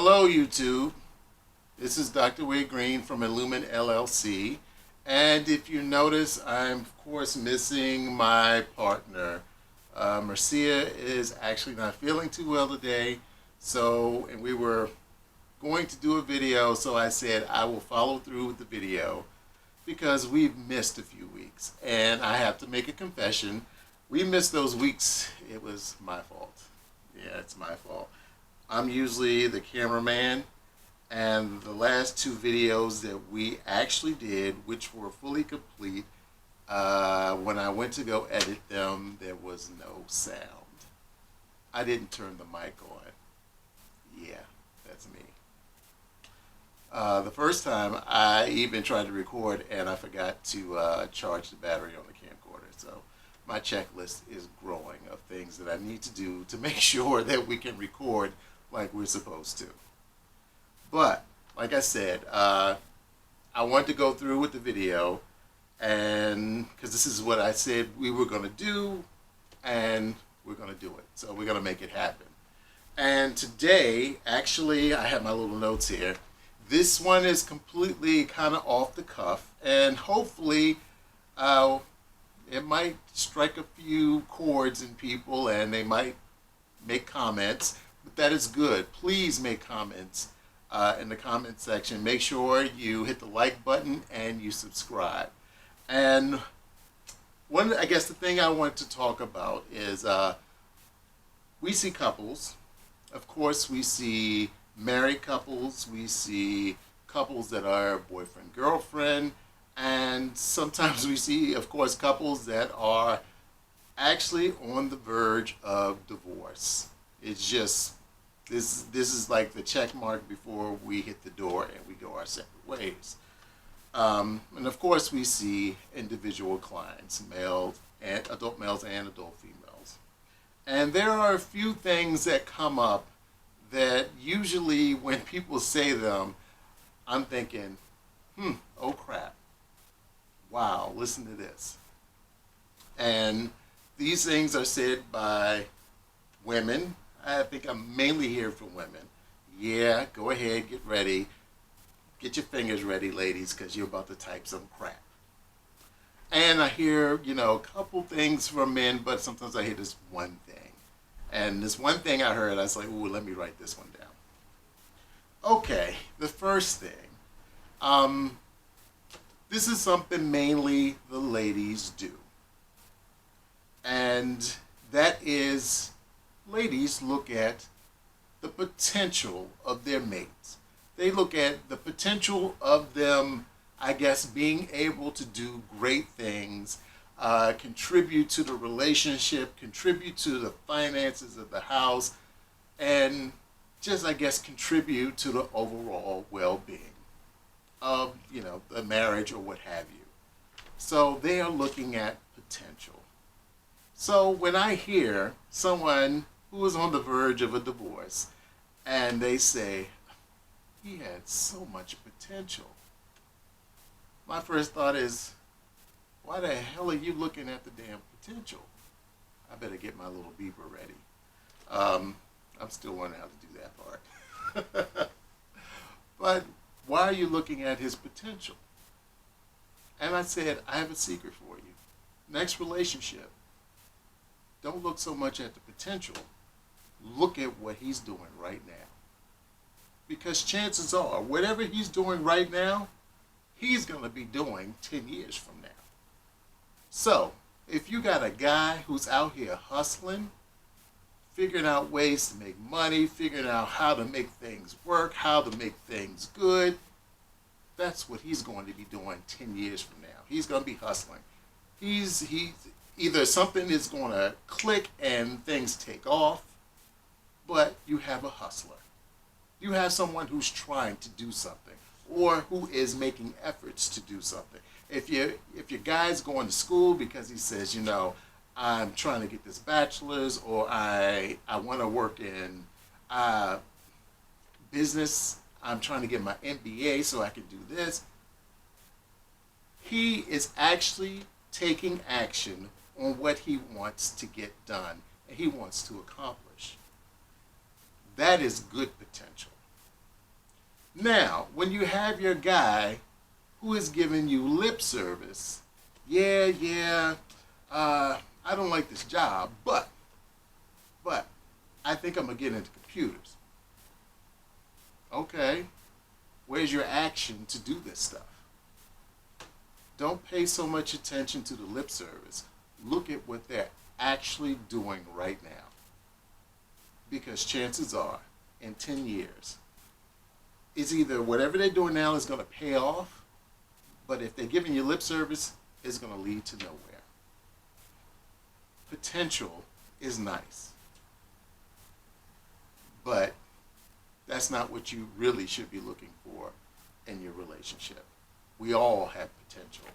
Hello, YouTube. This is Dr. Wade Green from Illumin LLC. And if you notice, I'm of course missing my partner. Marcia is actually not feeling too well today. And we were going to do a video, so I said I will follow through with the video because we've missed a few weeks. And I have to make a confession. We missed those weeks. It was my fault. Yeah, it's my fault. I'm usually the cameraman, and the last two videos that we actually did, which were fully complete, when I went to go edit them, there was no sound. I didn't turn the mic on. Yeah, that's me. The first time I even tried to record and I forgot to charge the battery on the camcorder. So my checklist is growing of things that I need to do to make sure that we can record like we're supposed to. But like I said, I wanted to go through with the video, and because this is what I said we were going to do, and we're going to do it. So we're going to make it happen. And today, actually, I have my little notes here. This one is completely kind of off the cuff, and hopefully it might strike a few chords in people, and they might make comments. But that is good. Please make comments in the comment section. Make sure you hit the like button and you subscribe. And I guess the thing I want to talk about is we see couples. Of course, we see married couples. We see couples that are boyfriend, girlfriend. And sometimes we see, of course, couples that are actually on the verge of divorce. It's just, this is like the check mark before we hit the door and we go our separate ways. And of course we see individual clients, adult males and adult females. And there are a few things that come up that usually when people say them, I'm thinking, oh crap. Wow, listen to this. And these things are said by women. I think I'm mainly here for women. Yeah, go ahead, get ready. Get your fingers ready, ladies, because you're about to type some crap. And I hear, a couple things from men, but sometimes I hear this one thing. And this one thing I heard, I was like, ooh, let me write this one down. Okay, the first thing. This is something mainly the ladies do. And that is, ladies look at the potential of their mates. They look at the potential of them, I guess, being able to do great things, contribute to the relationship, contribute to the finances of the house, and just, I guess, contribute to the overall well-being of, the marriage or what have you. So they are looking at potential. So when I hear someone who is on the verge of a divorce and they say, he had so much potential, my first thought is, why the hell are you looking at the damn potential? I better get my little beeper ready. I'm still learning how to do that part. But why are you looking at his potential? And I said, I have a secret for you. Next relationship, don't look so much at the potential. Look at what he's doing right now. Because chances are, whatever he's doing right now, he's going to be doing 10 years from now. So, if you got a guy who's out here hustling, figuring out ways to make money, figuring out how to make things work, how to make things good, that's what he's going to be doing 10 years from now. He's going to be hustling. He's either something is going to click and things take off, but you have a hustler. You have someone who's trying to do something or who is making efforts to do something. If your guy's going to school because he says, I'm trying to get this bachelor's, or I want to work in business, I'm trying to get my MBA so I can do this. He is actually taking action on what he wants to get done and he wants to accomplish. That is good potential. Now, when you have your guy who is giving you lip service, yeah, I don't like this job, but I think I'm gonna get into computers. Okay, where's your action to do this stuff? Don't pay so much attention to the lip service. Look at what they're actually doing right now. Because chances are, in 10 years, it's either whatever they're doing now is going to pay off, but if they're giving you lip service, it's going to lead to nowhere. Potential is nice, but that's not what you really should be looking for in your relationship. We all have potential.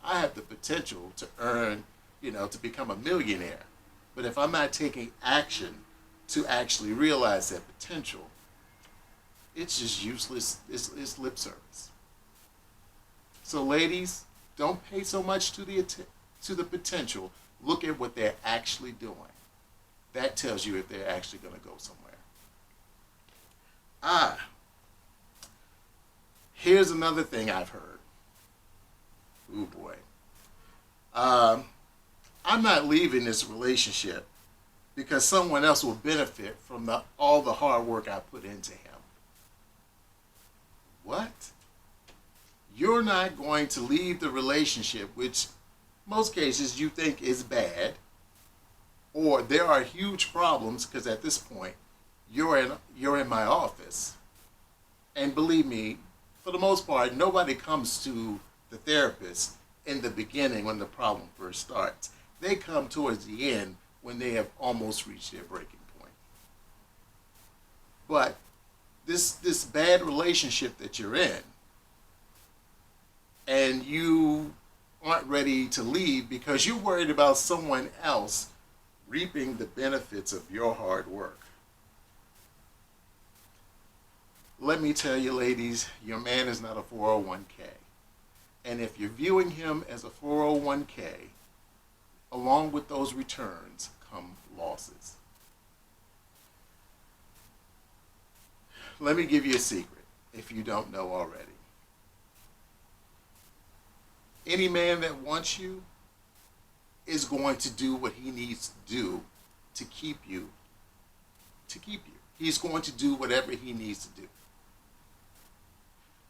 I have the potential to earn, to become a millionaire. But if I'm not taking action to actually realize that potential, it's just useless. It's lip service. So, ladies, don't pay so much to the potential. Look at what they're actually doing. That tells you if they're actually going to go somewhere. Here's another thing I've heard. Ooh boy. I'm not leaving this relationship because someone else will benefit from all the hard work I put into him. What? You're not going to leave the relationship, which most cases you think is bad, or there are huge problems because at this point you're in my office, and believe me, for the most part, nobody comes to the therapist in the beginning when the problem first starts. They come towards the end when they have almost reached their breaking point. But this bad relationship that you're in, and you aren't ready to leave because you're worried about someone else reaping the benefits of your hard work. Let me tell you, ladies, your man is not a 401k. And if you're viewing him as a 401k, along with those returns come losses. Let me give you a secret, if you don't know already. Any man that wants you is going to do what he needs to do to keep you. He's going to do whatever he needs to do.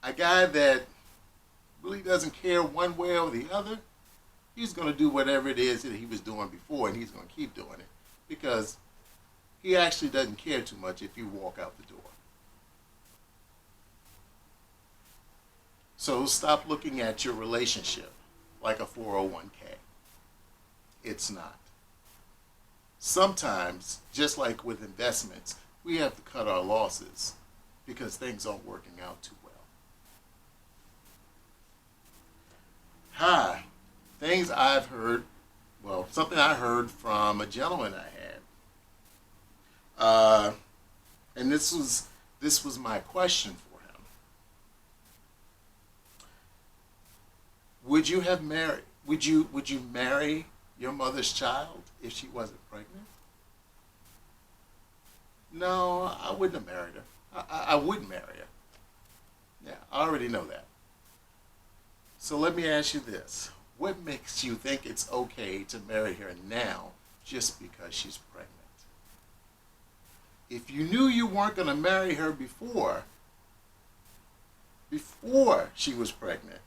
A guy that really doesn't care one way or the other, he's going to do whatever it is that he was doing before, and he's going to keep doing it because he actually doesn't care too much if you walk out the door. So stop looking at your relationship like a 401k. It's not. Sometimes, just like with investments, we have to cut our losses because things aren't working out too well. Things I've heard, something I heard from a gentleman I had. And this was my question for him. Would you marry your mother's child if she wasn't pregnant? No, I wouldn't have married her. I wouldn't marry her. Yeah, I already know that. So let me ask you this. What makes you think it's okay to marry her now just because she's pregnant? If you knew you weren't going to marry her before she was pregnant,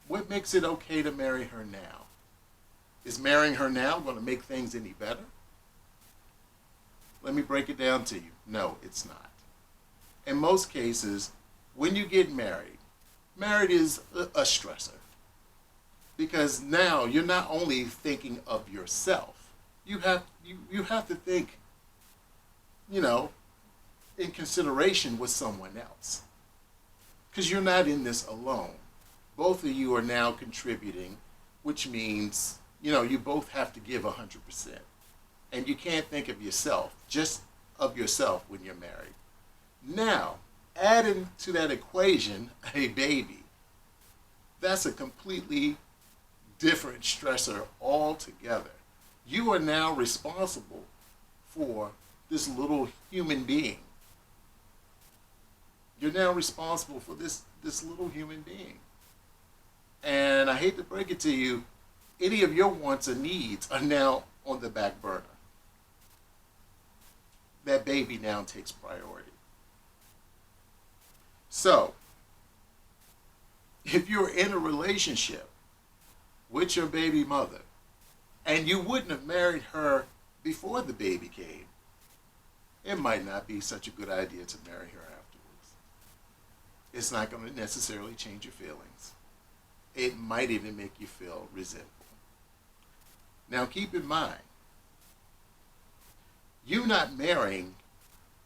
what makes it okay to marry her now? Is marrying her now going to make things any better? Let me break it down to you. No, it's not. In most cases, when you get married is a stressor. Because now you're not only thinking of yourself, you have to think, in consideration with someone else. Because you're not in this alone. Both of you are now contributing, which means, you both have to give 100%. And you can't think of yourself, just of yourself when you're married. Now, add into that equation a baby. That's a completely different stressor altogether. You are now responsible for this little human being. You're now responsible for this little human being. And I hate to break it to you, any of your wants or needs are now on the back burner. That baby now takes priority. So, if you're in a relationship with your baby mother and you wouldn't have married her before the baby came, it might not be such a good idea to marry her afterwards. It's not going to necessarily change your feelings. It might even make you feel resentful. Now keep in mind, you not marrying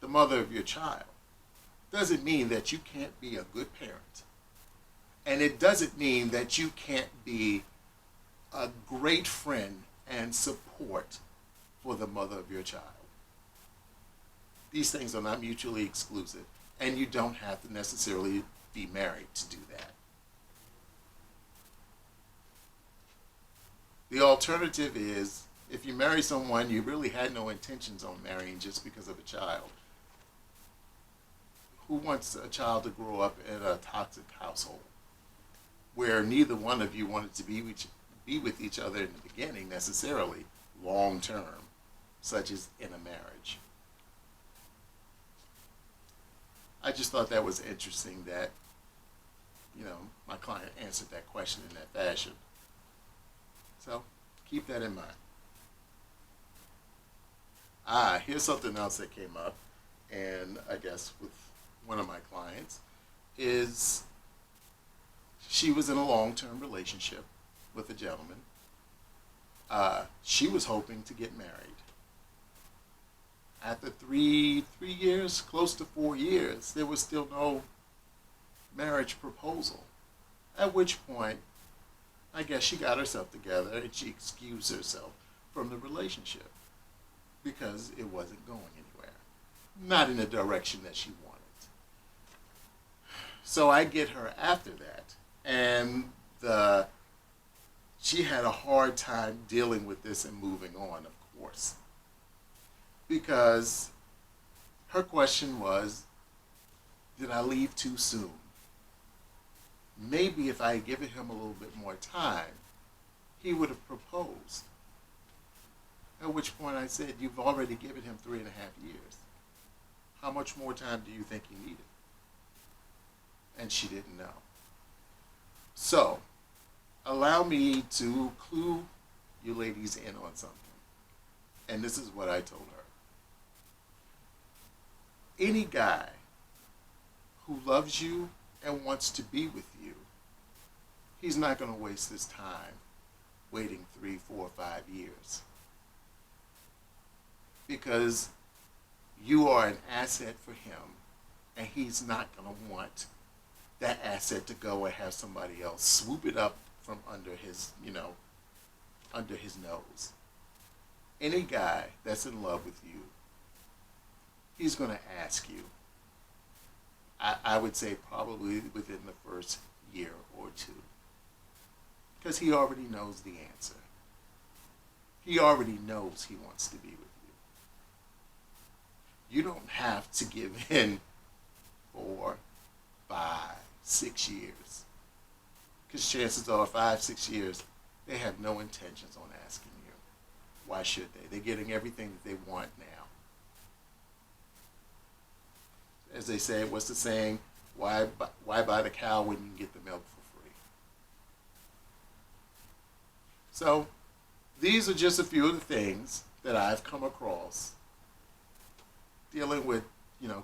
the mother of your child doesn't mean that you can't be a good parent. And it doesn't mean that you can't be a great friend and support for the mother of your child. These things are not mutually exclusive, and you don't have to necessarily be married to do that. The alternative is, if you marry someone you really had no intentions on marrying just because of a child. Who wants a child to grow up in a toxic household where neither one of you wanted to be with each other in the beginning necessarily long term, such as in a marriage? I just thought that was interesting that, my client answered that question in that fashion. So keep that in mind. Here's something else that came up, and I guess with one of my clients, is she was in a long-term relationship with a gentleman. She was hoping to get married. After three years, close to 4 years, there was still no marriage proposal. At which point, I guess she got herself together and she excused herself from the relationship because it wasn't going anywhere. Not in the direction that she wanted. So I get her after that, and she had a hard time dealing with this and moving on, of course. Because her question was, did I leave too soon? Maybe if I had given him a little bit more time, he would have proposed. At which point I said, you've already given him 3.5 years. How much more time do you think he needed? And she didn't know. So, allow me to clue you ladies in on something. And this is what I told her. Any guy who loves you and wants to be with you, he's not going to waste his time waiting 3, 4, 5 years. Because you are an asset for him, and he's not going to want that asset to go and have somebody else swoop it up from under his, under his nose. Any guy that's in love with you, he's going to ask you. I would say probably within the first year or two. Because he already knows the answer. He already knows he wants to be with you. You don't have to give in 4, 5, 6 years. Because chances are 5, 6 years, they have no intentions on asking you. Why should they? They're getting everything that they want now. As they say, what's the saying? Why buy the cow when you can get the milk for free? So, these are just a few of the things that I've come across dealing with,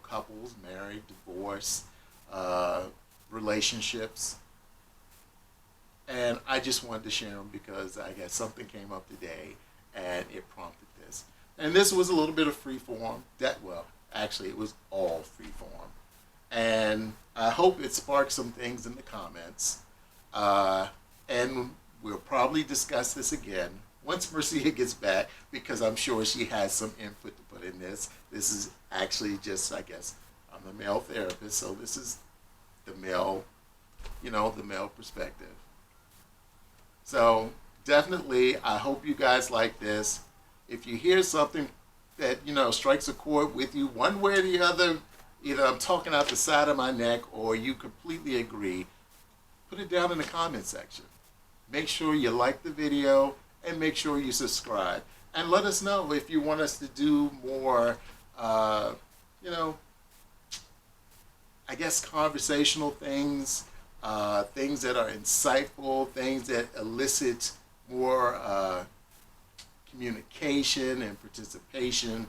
couples, married, divorce, relationships. And I just wanted to share them because I guess something came up today and it prompted this. And this was a little bit of free form. Actually, it was all free form. And I hope it sparked some things in the comments. And we'll probably discuss this again once Marcia gets back, because I'm sure she has some input to put in this. This is actually just, I guess, I'm a male therapist, so this is the male, the male perspective. So definitely, I hope you guys like this. If you hear something that, strikes a chord with you one way or the other, either I'm talking out the side of my neck or you completely agree, put it down in the comment section. Make sure you like the video and make sure you subscribe. And let us know if you want us to do more, you know, I guess conversational things, things that are insightful, things that elicit more communication and participation.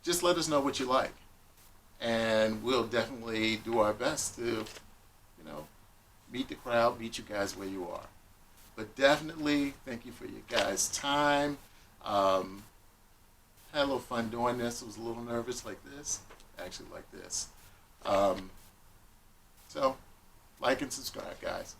Just let us know what you like. And we'll definitely do our best to, you know, meet the crowd, meet you guys where you are. But definitely, thank you for your guys' time. Had a little fun doing this. I was a little nervous like this, actually like this. So, like and subscribe, guys.